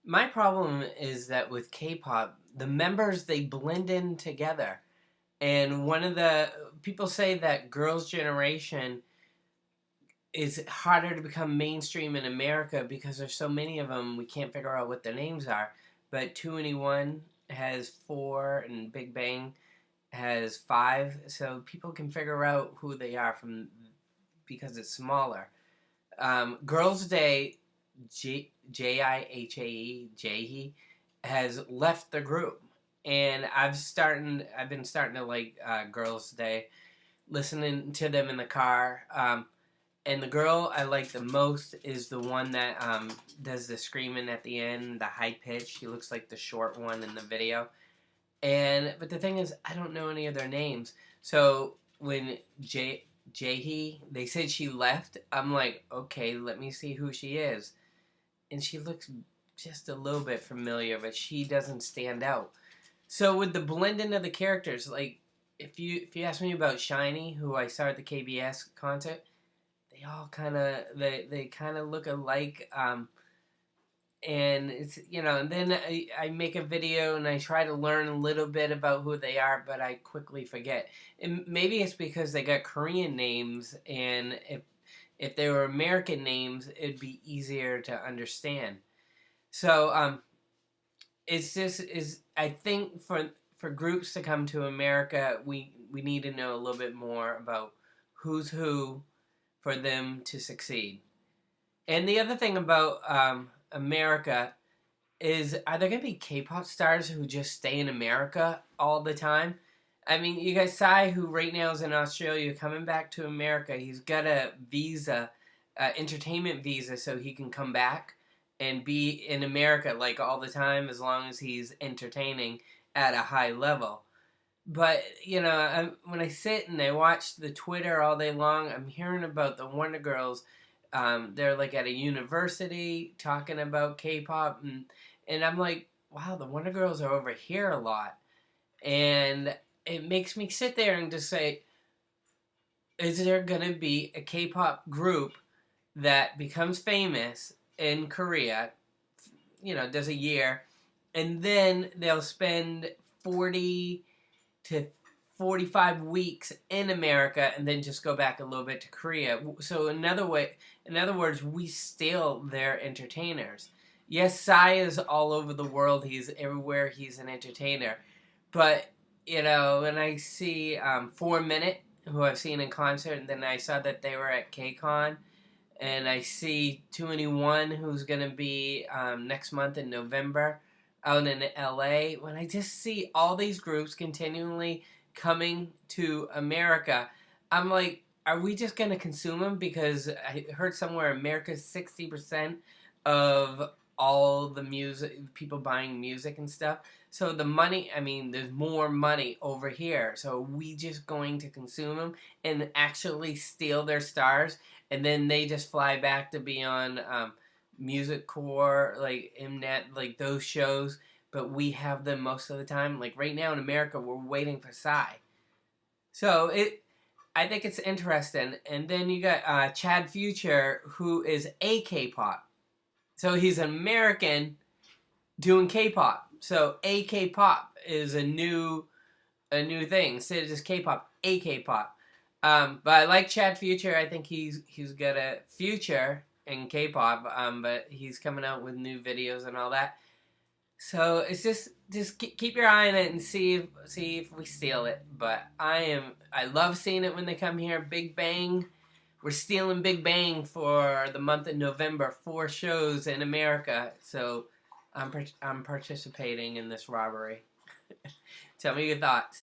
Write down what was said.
My problem is that with K-pop, the members they blend in together. And one of the people say that Girls' Generation is harder to become mainstream in America because there's so many of them we can't figure out what their names are. But 2NE1 has four and Big Bang has five, so people can figure out who they are from because it's smaller. Girls' Day, Jihae, Jaehee, has left the group, and I've been starting to like Girls' Day, listening to them in the car. And the girl I like the most is the one that does the screaming at the end, the high pitch. She looks like the short one in the video. But the thing is, I don't know any of their names. So when Jaehee, they said she left, I'm like, okay, let me see who she is. And she looks just a little bit familiar, but she doesn't stand out. So with the blending of the characters, like if you ask me about Shiny, who I saw at the KBS concert, they all they kind of look alike. And it's and then I make a video and I try to learn a little bit about who they are, but I quickly forget. And maybe it's because they got Korean names, and if they were American names, it'd be easier to understand. So it's just is I think for groups to come to America, we need to know a little bit more about who's who for them to succeed. And the other thing about America is, are there going to be K-pop stars who just stay in America all the time? I mean, you got Psy, who right now is in Australia, coming back to America. He's got a visa, entertainment visa, so he can come back and be in America like all the time as long as he's entertaining at a high level. But when I sit and I watch the Twitter all day long, I'm hearing about the Wonder Girls. They're like at a university talking about K-pop, and I'm like, wow, the Wonder Girls are over here a lot, and it makes me sit there and just say, is there gonna be a K-pop group that becomes famous in Korea? Does a year, and then they'll spend 40 to 45 weeks in America and then just go back a little bit to Korea. So in other words, we steal their entertainers. Yes, Psy is all over the world. He's everywhere. He's an entertainer. But, when I see 4 Minute, who I've seen in concert, and then I saw that they were at KCON, and I see 2NE1, who's going to be next month in November out in LA. When I just see all these groups continually coming to America, I'm like, are we just going to consume them? Because I heard somewhere America's 60% of all the music, people buying music and stuff. So the money, I mean, there's more money over here. So are we just going to consume them and actually steal their stars, and then they just fly back to be on Music Core, like Mnet, like those shows, but we have them most of the time. Like right now in America, we're waiting for Psy. So I think it's interesting. And then you got Chad Future, who is a K-pop. So he's an American doing K-pop. So a K-pop is a new thing. Instead of just K-pop, a K-pop. But I like Chad Future. I think he's got a future in K-pop. But he's coming out with new videos and all that. So it's just keep your eye on it and see if we steal it. But I love seeing it when they come here. Big Bang, we're stealing Big Bang for the month of November. 4 shows in America. So I'm participating in this robbery. Tell me your thoughts.